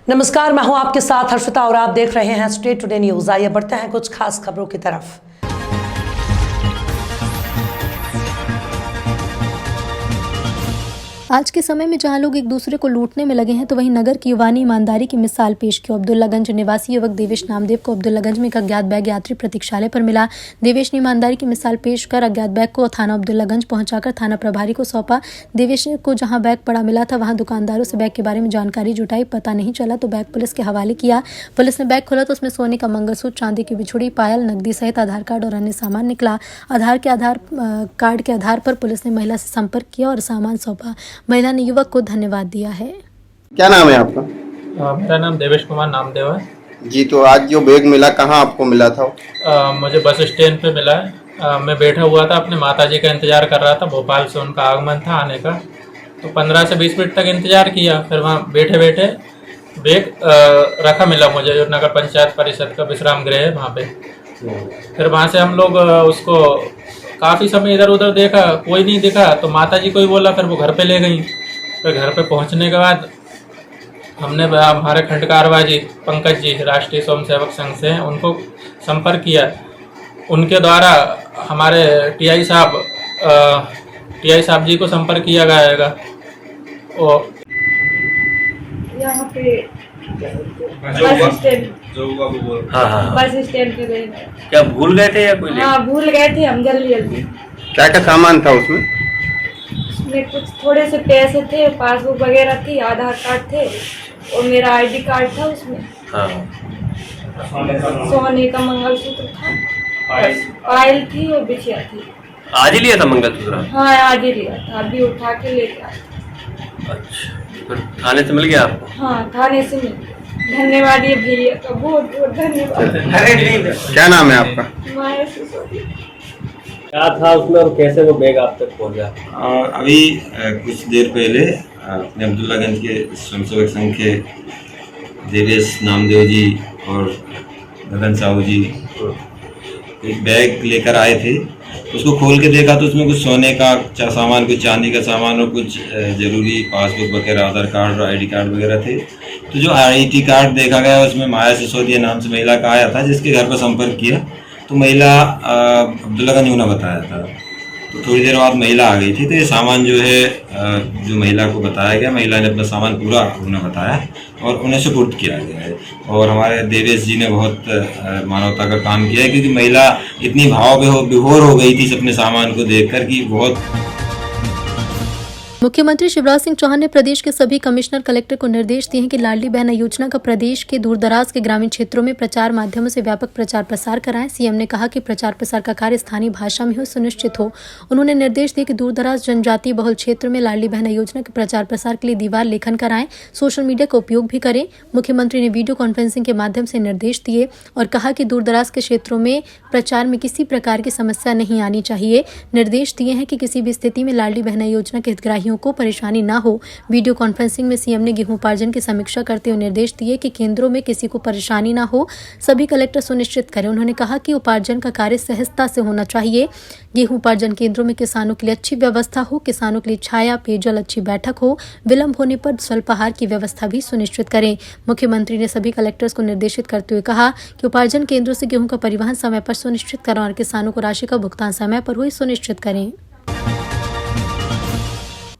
नमस्कार, मैं हूं आपके साथ हर्षिता और आप देख रहे हैं स्टेट टुडे न्यूज। आइए बढ़ते हैं कुछ खास खबरों की तरफ। आज के समय में जहां लोग एक दूसरे को लूटने में लगे हैं, तो वहीं नगर की युवा ने ईमानदारी की मिसाल पेश की। अब्दुल्लागंज निवासी युवक देवेश नामदेव को अब्दुल्लागंज में एक अज्ञात बैग यात्री प्रतीक्षालय पर मिला। देवेश ने ईमानदारी की मिसाल पेश कर अज्ञात बैग को थाना अब्दुल्लागंज पहुंचाकर थाना प्रभारी को सौंपा। देवेश को जहां बैग पड़ा मिला था, वहां दुकानदारों से बैग के बारे में जानकारी जुटाई। पता नहीं चला तो बैग पुलिस के हवाले किया। पुलिस ने बैग खोला तो उसमें सोने का मंगलसूत्र, चांदी की बिछुड़ी, पायल, नकदी सहित आधार कार्ड और अन्य सामान निकला। आधार कार्ड के आधार पर पुलिस ने महिला से संपर्क किया और सामान सौंपा। महिला ने युवक को धन्यवाद दिया है। क्या नाम है आपका? मेरा नाम देवेश कुमार नामदेव है जी। तो आज जो बैग मिला, कहाँ आपको मिला था? मुझे बस स्टैंड पे मिला है। मैं बैठा हुआ था, अपने माताजी का इंतज़ार कर रहा था। भोपाल से उनका आगमन था आने का, तो 15 से 20 मिनट तक इंतज़ार किया। फिर वहाँ बैठे बैठे बैग रखा मिला मुझे, जो नगर पंचायत परिषद का विश्राम गृह है वहाँ पे। फिर वहाँ से हम लोग उसको काफ़ी समय इधर उधर देखा, कोई नहीं दिखा, तो माताजी को ही बोला, फिर वो घर पे ले गई। फिर घर पे पहुंचने के बाद हमने हमारे खंडकारबाजी पंकज जी राष्ट्रीय स्वयंसेवक संघ से हैं, उनको संपर्क किया। उनके द्वारा हमारे टीआई साहब जी को संपर्क किया गया। और यहाँ पे बस स्टैंड पे गए। क्या भूल गए थे या कोई? हाँ, भूल गए थे हम जल्दी। क्या क्या सामान था उसमें? उसमें कुछ थोड़े से पैसे थे, पासबुक वगैरह थी, आधार कार्ड थे और मेरा आईडी कार्ड था उसमें। हाँ। सोने का मंगलसूत्र था, पायल थी और बिछिया थी। आज ही लिया था मंगलसूत्र? हाँ, आज ही लिया था, अभी उठा के लेके आया। अच्छा, फिर थाने से मिल गया आपको? हाँ, थाने से मिल गया। धन्यवाद ये भैया का, बहुत बहुत धन्यवाद। क्या नाम है आपका? माया सिसोदिया। क्या था उसमें और कैसे वो बैग आप तक पहुंच गया? अभी कुछ देर पहले अपने अब्दुल्लागंज के स्वयंसेवक संघ के देवेश नामदेव जी और गगन साहू जी एक बैग लेकर आए थे। उसको खोल के देखा तो उसमें कुछ सोने का सामान, कुछ चांदी का सामान और कुछ ज़रूरी पासबुक वगैरह, आधार कार्ड और आईडी कार्ड वगैरह थे। तो जो आईडी कार्ड देखा गया उसमें माया सिसोदिया नाम से महिला का आया था, जिसके घर पर संपर्क किया तो महिला अब्दुल्लागंज होना बताया था। तो थोड़ी देर बाद महिला आ गई थी। तो ये सामान जो है जो महिला को बताया गया, महिला ने अपना सामान पूरा होना बताया और उन्हें सुपुर्द किया गया है। और हमारे देवेश जी ने बहुत मानवता का काम किया है, क्योंकि महिला इतनी भाव विभोर हो गई थी अपने सामान को देखकर कि बहुत। मुख्यमंत्री शिवराज सिंह चौहान ने प्रदेश के सभी कमिश्नर कलेक्टर को निर्देश दिए हैं कि लाडली बहना योजना का प्रदेश के दूरदराज के ग्रामीण क्षेत्रों में प्रचार माध्यमों से व्यापक प्रचार प्रसार कराएं। सीएम ने कहा कि प्रचार प्रसार का कार्य स्थानीय भाषा में हो, सुनिश्चित हो। उन्होंने निर्देश दिए कि दूरदराज जनजातीय बहुल क्षेत्र में लाडली बहना योजना के प्रचार प्रसार के लिए दीवार लेखन कराएं, सोशल मीडिया का उपयोग भी करें। मुख्यमंत्री ने वीडियो कॉन्फ्रेंसिंग के माध्यम से निर्देश दिए और कहा कि दूरदराज के क्षेत्रों में प्रचार में किसी प्रकार की समस्या नहीं आनी चाहिए। निर्देश दिए हैं कि किसी भी स्थिति में लाडली बहना योजना के हितग्राहियों को परेशानी न हो। वीडियो कॉन्फ्रेंसिंग में सीएम ने गेहूं उपार्जन की समीक्षा करते हुए निर्देश दिए कि केंद्रों में किसी को परेशानी न हो, सभी कलेक्टर सुनिश्चित करें। उन्होंने कहा कि उपार्जन का कार्य सहजता से होना चाहिए। गेहूं उपार्जन केंद्रों में किसानों के लिए अच्छी व्यवस्था हो, किसानों के लिए छाया, पेयजल, अच्छी बैठक हो, विलंब होने पर स्वल्पाहार की व्यवस्था भी सुनिश्चित करें। मुख्यमंत्री ने सभी कलेक्टर्स को निर्देशित करते हुए कहा कि उपार्जन केंद्रों से गेहूं का परिवहन समय पर सुनिश्चित करें और किसानों को राशि का भुगतान समय पर हो, सुनिश्चित करें।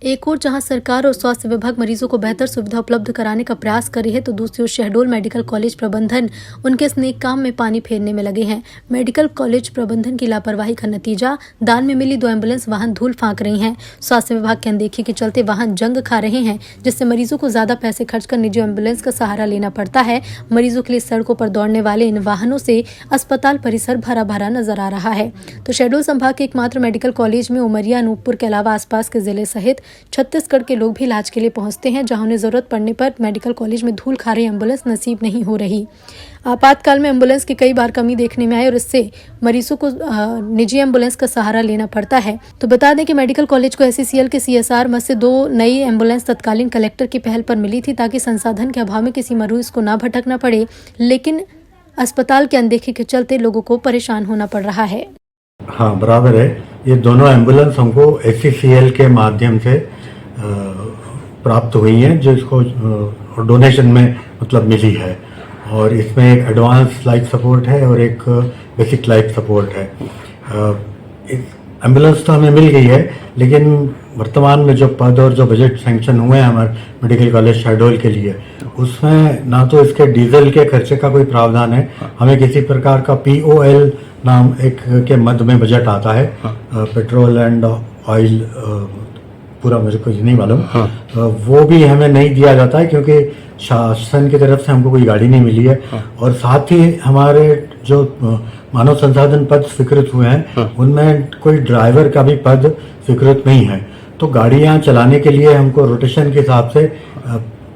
एक ओर जहां सरकार और स्वास्थ्य विभाग मरीजों को बेहतर सुविधा उपलब्ध कराने का प्रयास कर रही है, तो दूसरी ओर शहडोल मेडिकल कॉलेज प्रबंधन उनके इस नेक काम में पानी फेरने में लगे हैं। मेडिकल कॉलेज प्रबंधन की लापरवाही का नतीजा, दान में मिली 2 एम्बुलेंस वाहन धूल फांक रही हैं। स्वास्थ्य विभाग की अनदेखी के चलते वाहन जंग खा रहे हैं, जिससे मरीजों को ज्यादा पैसे खर्च कर निजी एम्बुलेंस का सहारा लेना पड़ता है। मरीजों के लिए सड़कों पर दौड़ने वाले इन वाहनों से अस्पताल परिसर भरा भरा नजर आ रहा है। तो शहडोल संभाग के एकमात्र मेडिकल कॉलेज में उमरिया, अनूपपुर के अलावा आसपास के जिले सहित छत्तीसगढ़ के लोग भी इलाज के लिए पहुंचते हैं, जहां उन्हें जरूरत पड़ने पर मेडिकल कॉलेज में धूल खा रही एम्बुलेंस नसीब नहीं हो रही। आपातकाल में एम्बुलेंस की कई बार कमी देखने में आई और इससे मरीजों को निजी एम्बुलेंस का सहारा लेना पड़ता है। तो बता दें कि मेडिकल कॉलेज को SCCL के CSR मद से 2 नई एम्बुलेंस तत्कालीन कलेक्टर की पहल पर मिली थी, ताकि संसाधन के अभाव में किसी मरीज को न भटकना पड़े, लेकिन अस्पताल की अनदेखी के चलते लोगों को परेशान होना पड़ रहा है। हाँ, बराबर है। ये दोनों एम्बुलेंस हमको SCCL के माध्यम से प्राप्त हुई हैं, जो इसको डोनेशन में मतलब मिली है। और इसमें एक एडवांस लाइफ सपोर्ट है और एक बेसिक लाइफ सपोर्ट है। एम्बुलेंस तो हमें मिल गई है, लेकिन वर्तमान में जो पद और जो बजट सैंक्शन हुए हैं हमारे मेडिकल कॉलेज शहडोल के लिए, उसमें ना तो इसके डीजल के खर्चे का कोई प्रावधान है, हमें किसी प्रकार का POL नाम एक के मद में बजट आता है, पेट्रोल एंड ऑयल, पूरा मुझे कुछ नहीं मालूम, वो भी हमें नहीं दिया जाता है क्योंकि शासन की तरफ से हमको कोई गाड़ी नहीं मिली है। और साथ ही हमारे जो मानव संसाधन पद स्वीकृत हुए हैं उनमें कोई ड्राइवर का भी पद स्वीकृत नहीं है। तो गाड़ियां चलाने के लिए हमको रोटेशन के हिसाब से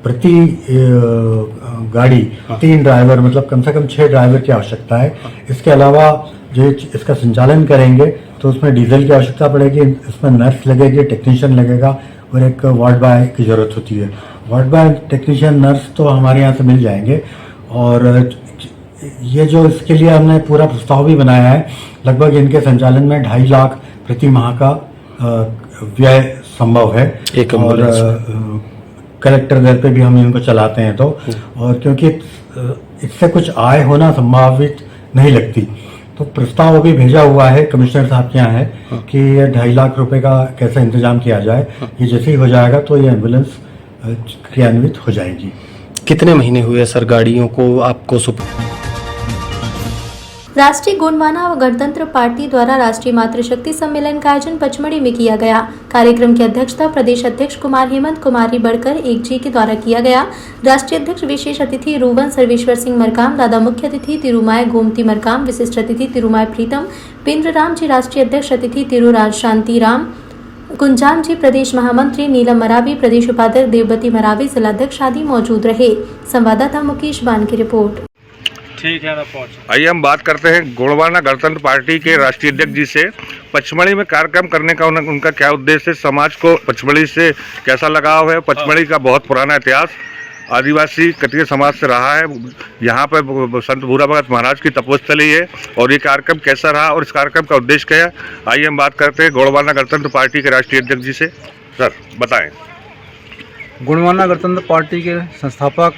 प्रति गाड़ी 3 ड्राइवर, मतलब कम से कम 6 ड्राइवर की आवश्यकता है। इसके अलावा जो इसका संचालन करेंगे तो उसमें डीजल की आवश्यकता पड़ेगी, इसमें नर्स लगेगी, टेक्नीशियन लगेगा और एक वार्ड बॉय की ज़रूरत होती है। वार्ड बॉय, टेक्नीशियन, नर्स तो हमारे यहाँ से मिल जाएंगे। और ये जो इसके लिए हमने पूरा प्रस्ताव भी बनाया है, लगभग इनके संचालन में 2.5 लाख प्रति माह का व्यय संभव है। और कलेक्टर दर पे भी हम इनको चलाते हैं तो, और क्योंकि इससे कुछ आय होना संभावित नहीं लगती, तो प्रस्ताव अभी भेजा हुआ है, कमिश्नर साहब के यहाँ है कि ये 2.5 लाख रुपए का कैसे इंतजाम किया जाए। ये जैसे ही हो जाएगा तो ये एम्बुलेंस क्रियान्वित हो जाएगी। कितने महीने हुए सर गाड़ियों को आपको राष्ट्रीय गोंडवाना व गणतंत्र पार्टी द्वारा राष्ट्रीय मातृशक्ति सम्मेलन का आयोजन पचमढ़ी में किया गया। कार्यक्रम की अध्यक्षता प्रदेश अध्यक्ष कुमार हेमंत कुमारी बढ़कर 1G के द्वारा किया गया। राष्ट्रीय अध्यक्ष विशेष अतिथि रूवन सर्वेश्वर सिंह मरकाम, दादा मुख्य अतिथि तिरुमाय गोमती मरकाम, विशिष्ट अतिथि तिरुमाय प्रीतम, पिंद्र राम जी, राष्ट्रीय अध्यक्ष अतिथि तिरुराज शांति राम, कुंजाम जी, प्रदेश महामंत्री नीलम मरावी, प्रदेश उपाध्यक्ष देवबती मरावी, जिलाध्यक्ष आदि मौजूद रहे। संवाददाता मुकेश बान की रिपोर्ट। ठीक है, आइए हम बात करते हैं गोंडवाना गणतंत्र पार्टी के राष्ट्रीय अध्यक्ष जी से। पचमढ़ी में कार्यक्रम करने का उनका क्या उद्देश्य है, समाज को पचमढ़ी से कैसा लगाव है। पचमढ़ी का बहुत पुराना इतिहास आदिवासी कटिया समाज से रहा है। यहाँ पर संत भूरा भगत महाराज की तपोस्थली है और ये कार्यक्रम कैसा रहा और इस कार्यक्रम का उद्देश्य क्या है, आइए हम बात करते हैं गोंडवाना गणतंत्र पार्टी के राष्ट्रीय अध्यक्ष जी से। सर बताएं। गोंडवाना गणतंत्र पार्टी के संस्थापक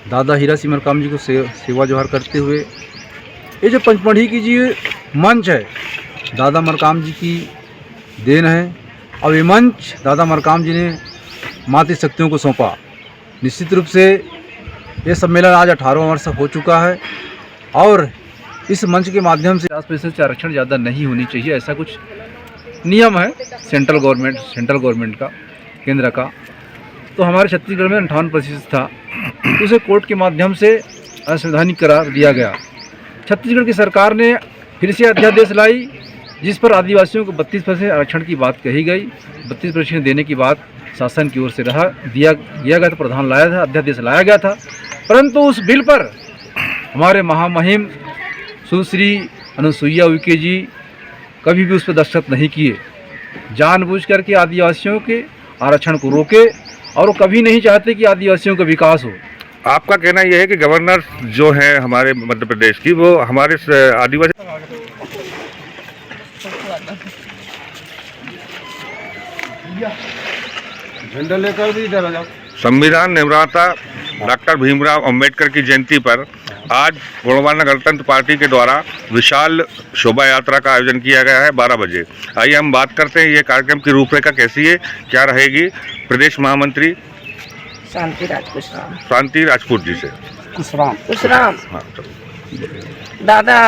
दादा हीरा सिंह मरकाम जी को सेवा जोहार करते हुए ये जो पचमढ़ी की जी मंच है, दादा मरकाम जी की देन है। और ये मंच दादा मरकाम जी ने मातृशक्तियों को सौंपा। निश्चित रूप से ये सम्मेलन आज 18वां वर्ष हो चुका है और इस मंच के माध्यम से 50% से आरक्षण ज़्यादा नहीं होनी चाहिए, ऐसा कुछ नियम है सेंट्रल गवर्नमेंट का, केंद्र का। तो हमारे छत्तीसगढ़ में 58% था, उसे कोर्ट के माध्यम से असंवैधानिक करार दिया गया। छत्तीसगढ़ की सरकार ने फिर से अध्यादेश लाई जिस पर आदिवासियों को 32% आरक्षण की बात कही गई। 32% देने की बात शासन की ओर से दिया गया था, प्रावधान लाया था, अध्यादेश लाया गया था। परंतु उस बिल पर हमारे महामहिम सुश्री अनुसुईया उइके जी कभी भी उस पर दस्तखत नहीं किए। जानबूझ करके आदिवासियों के आरक्षण को रोके और वो कभी नहीं चाहते कि आदिवासियों का विकास हो। आपका कहना यह है कि गवर्नर जो है हमारे मध्य प्रदेश की, वो हमारे आदिवासी झंडा लेकर भी इधर आ जाओ। संविधान निर्माता डॉक्टर भीमराव अंबेडकर की जयंती पर आज गोंडवाना गणतंत्र पार्टी के द्वारा विशाल शोभा यात्रा का आयोजन किया गया है 12 बजे। आइए हम बात करते हैं ये कार्यक्रम की रूपरेखा कैसी है, क्या रहेगी। प्रदेश महामंत्री शांति राजपूत जी से। कुशराम दादा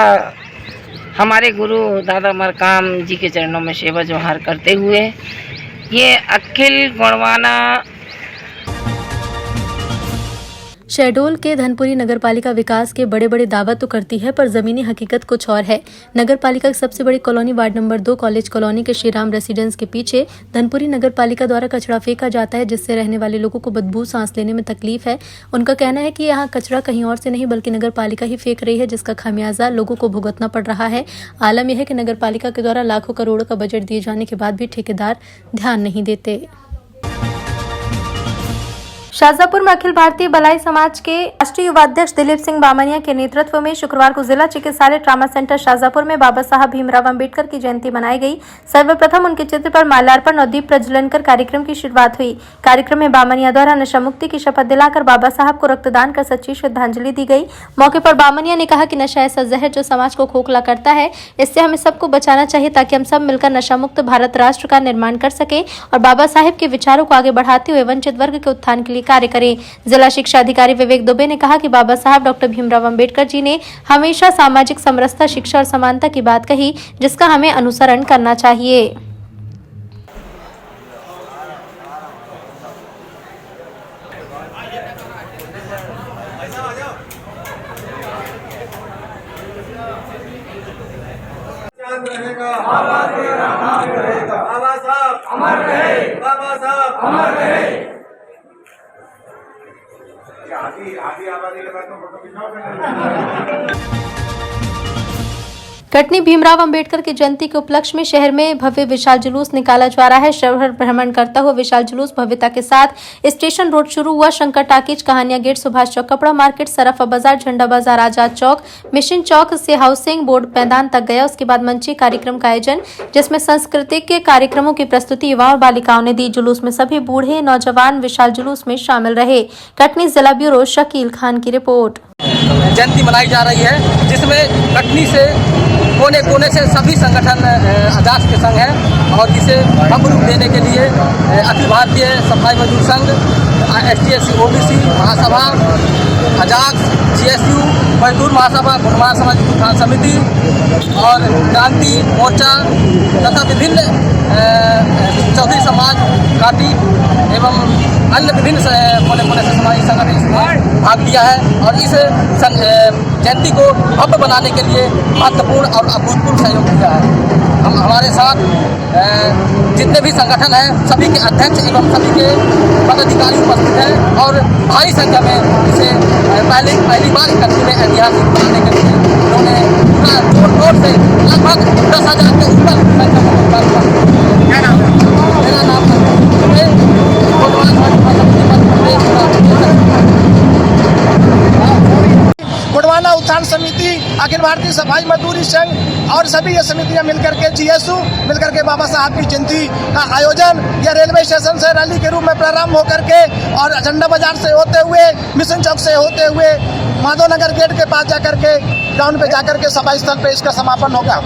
हमारे गुरु दादा मरकाम जी के चरणों में सेवा जोहार करते हुए ये अखिल गोंडवाना शहडोल के धनपुरी नगरपालिका विकास के बड़े बड़े दावा तो करती है, पर जमीनी हकीकत कुछ और है। नगरपालिका की सबसे बड़ी colony ward number 2 college colony के श्रीराम रेसिडेंस के पीछे धनपुरी नगरपालिका द्वारा कचरा फेंका जाता है, जिससे रहने वाले लोगों को बदबू सांस लेने में तकलीफ है। उनका कहना है कि यहाँ कचरा कहीं और से नहीं बल्कि नगरपालिका ही फेंक रही है, जिसका खामियाजा लोगों को भुगतना पड़ रहा है। आलम यह है कि नगरपालिका के द्वारा लाखों करोड़ों का बजट दिए जाने के बाद भी ठेकेदार ध्यान नहीं देते। शाजापुर में अखिल भारतीय बलाई समाज के राष्ट्रीय युवा अध्यक्ष दिलीप सिंह बामनिया के नेतृत्व में शुक्रवार को जिला चिकित्सालय ट्रामा सेंटर शाजापुर में बाबा साहब भीमराव अंबेडकर की जयंती मनाई गई। सर्वप्रथम उनके चित्र पर माल्यार्पण और दीप प्रज्वलन कर कार्यक्रम की शुरुआत हुई। कार्यक्रम में बामनिया द्वारा नशा मुक्ति की शपथ दिलाकर बाबा साहब को रक्तदान कर सच्ची श्रद्धांजलि दी गई। मौके पर बामनिया ने कहा कि नशा ऐसा जहर जो समाज को खोखला करता है, इससे हमें सबको बचाना चाहिए ताकि हम सब मिलकर नशा मुक्त भारत राष्ट्र का निर्माण कर सके और बाबा साहब के विचारों को आगे बढ़ाते हुए वंचित वर्ग के उत्थान के लिए कार्य करें। जिला शिक्षा अधिकारी विवेक दुबे ने कहा कि बाबा साहब डॉक्टर भीमराव अंबेडकर जी ने हमेशा सामाजिक समरसता, शिक्षा और समानता की बात कही, जिसका हमें अनुसरण करना चाहिए। बाबा साहब अमर रहे, बाबा साहब अमर रहे। कटनी भीमराव अंबेडकर की जयंती के उपलक्ष्य में शहर में भव्य विशाल जुलूस निकाला जा रहा है। शहर भ्रमण करता हुआ विशाल जुलूस भव्यता के साथ स्टेशन रोड शुरू हुआ। शंकर टाकीज, कहानिया गेट, सुभाष चौक, कपड़ा मार्केट, सराफा बाजार, झंडा बाजार, आजाद चौक, मिशन चौक से हाउसिंग बोर्ड मैदान तक गया। उसके बाद मंची कार्यक्रम का आयोजन, जिसमें सांस्कृतिक के कार्यक्रमों की प्रस्तुति युवाओं और बालिकाओं ने दी। जुलूस में सभी बूढ़े नौजवान विशाल जुलूस में शामिल रहे। कटनी जिला ब्यूरो शकील खान की रिपोर्ट। जयंती मनाई जा रही है, जिसमें कटनी से कोने कोने से सभी संगठन आजाद के संग हैं और इसे भव्य रूप देने के लिए अखिल भारतीय सफाई मजदूर संघ, ST/SC OBC महासभा, आजाद, CSU मजदूर महासभा, गुणवार समाज उत्थान समिति और क्रांति मोर्चा तथा विभिन्न चौधरी समाज, काटी एवं अन्य विभिन्न कोने कोने से समाजी संगठन इसमें भाग लिया है और इस जयंती को भव्य बनाने के लिए महत्वपूर्ण और अभूतपूर्व सहयोग दिया है। हम हमारे साथ जितने भी संगठन हैं सभी के अध्यक्ष एवं सभी के पदाधिकारी उपस्थित हैं और भारी संख्या में इसे पहली बार कटनी में ऐतिहासिक बनाने के लिए उन्होंने पूरा जोर से लगभग 10,000 के ऊपर संख्या में योगदान किया। क्या नाम है? मेरा नाम गुणवाना उत्थान समिति, अखिल भारतीय सफाई मजदूरी संघ और सभी ये समितियां मिलकर के GSU मिलकर के बाबा साहब की जयंती का आयोजन यह रेलवे स्टेशन से रैली के रूप में प्रारंभ होकर के और झंडा बाजार से होते हुए, मिशन चौक से होते हुए माधव नगर गेट के पास जाकर के ग्राउंड पे जाकर के सभा स्थल पे इसका समापन होगा।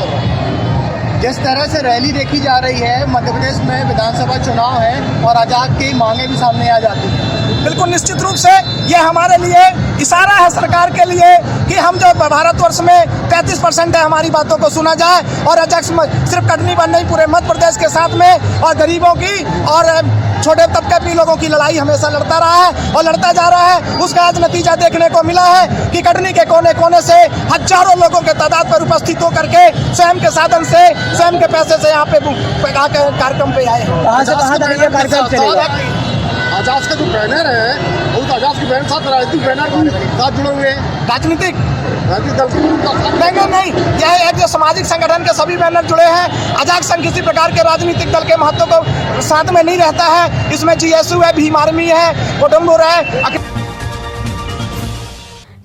जिस तरह से रैली देखी जा रही है, मध्य प्रदेश में विधानसभा चुनाव है और आजाद की मांगे भी सामने आ जाती हैं। बिल्कुल निश्चित रूप से ये हमारे लिए इशारा है सरकार के लिए कि हम जो भारतवर्ष में 33% है, हमारी बातों को सुना जाए और अध्यक्ष सिर्फ कटनी पर नहीं पूरे मध्य प्रदेश के साथ में और गरीबों की और छोटे तबके के लोगों की लड़ाई हमेशा लड़ता रहा है और लड़ता जा रहा है। उसका आज नतीजा देखने को मिला है कि कटनी के कोने कोने से हजारों लोगों के तादाद पर उपस्थित होकर के स्वयं के साधन से, स्वयं के पैसे से यहाँ पे कार्यक्रम पे आए हैं। कहाँ से कहाँ तक ये कार्यक्रम चलेगा? आजाद का जो बैनर है उस आजाद के बैनर साथ राजनीतिक बैनर साथ जुड़े हुए हैं। राजनीतिक दल नहीं, यह एक जो सामाजिक संगठन के सभी बैनर जुड़े हैं। आजाद संघ किसी प्रकार के राजनीतिक दल के महत्व को साथ में नहीं रहता है। इसमें GSU है, भीम आर्मी है, कोटम्बुर है।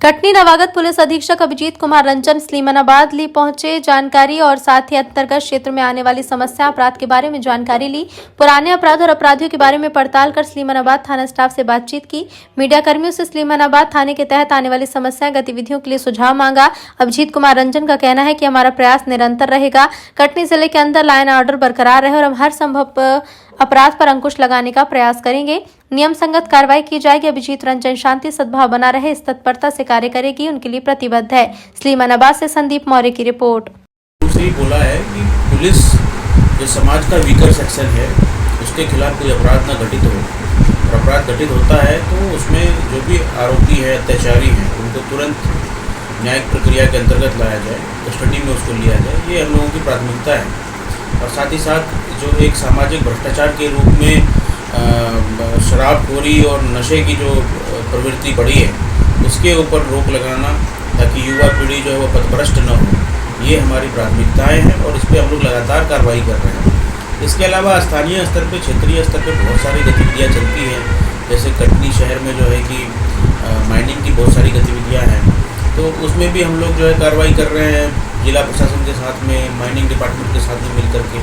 कटनी नवागत पुलिस अधीक्षक अभिजीत कुमार रंजन स्लीमानाबाद ली पहुंचे, जानकारी और साथ ही अंतर्गत क्षेत्र में आने वाली समस्या अपराध के बारे में जानकारी ली। पुराने अपराध और अपराधियों के बारे में पड़ताल कर स्लीमानाबाद थाना स्टाफ से बातचीत की। मीडिया कर्मियों से स्लीमानाबाद थाने के तहत आने वाली समस्याएं, गतिविधियों के लिए सुझाव मांगा। अभिजीत कुमार रंजन का कहना है कि हमारा प्रयास निरंतर रहेगा, कटनी जिले के अंदर लाइन ऑर्डर बरकरार रहे और हम हर संभव अपराध पर अंकुश लगाने का प्रयास करेंगे। नियम संगत कार्रवाई की जाएगी। अभिजीत रंजन शांति सद्भाव बना रहे इस तत्परता से कार्य करेगी, उनके लिए प्रतिबद्ध है। स्लीमानाबाद से संदीप मौर्य की रिपोर्ट। दूसरी बोला है कि पुलिस जो समाज का वीकर सेक्शन है उसके खिलाफ कोई अपराध न घटित हो, और अपराध घटित होता है तो उसमें जो भी आरोपी है, अत्याचारी हैं, उनको तुरंत न्यायिक प्रक्रिया के अंतर्गत लाया जाए, कस्टडी में उसको लिया जाए। ये हम लोगों की प्राथमिकता है। और साथ ही साथ जो एक सामाजिक भ्रष्टाचार के रूप में शराबखोरी और नशे की जो प्रवृत्ति बढ़ी है उसके ऊपर रोक लगाना, ताकि युवा पीढ़ी जो है वो पथभ्रष्ट न हो, ये हमारी प्राथमिकताएं हैं और इस पर हम लोग लगातार कार्रवाई कर रहे हैं। इसके अलावा स्थानीय स्तर पे, क्षेत्रीय स्तर पे बहुत सारी गतिविधियाँ चलती हैं। जैसे कटनी शहर में जो है कि माइनिंग की बहुत सारी गतिविधियां हैं, तो उसमें भी हम लोग जो है कार्रवाई कर रहे हैं जिला प्रशासन के साथ में, माइनिंग डिपार्टमेंट के साथ में मिलकर के।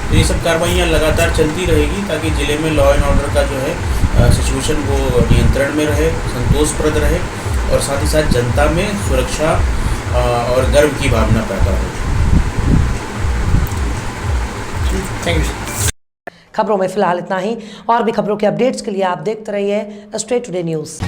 तो ये सब कार्रवाइयाँ लगातार चलती रहेगी ताकि ज़िले में लॉ एंड ऑर्डर का जो है सिचुएशन वो नियंत्रण में रहे, संतोषप्रद रहे और साथ ही साथ जनता में सुरक्षा और गर्व की भावना पैदा हो। Thank you. खबरों में फिलहाल इतना ही। और भी खबरों के अपडेट्स के लिए आप देखते रहिए स्ट्रेट टुडे न्यूज़।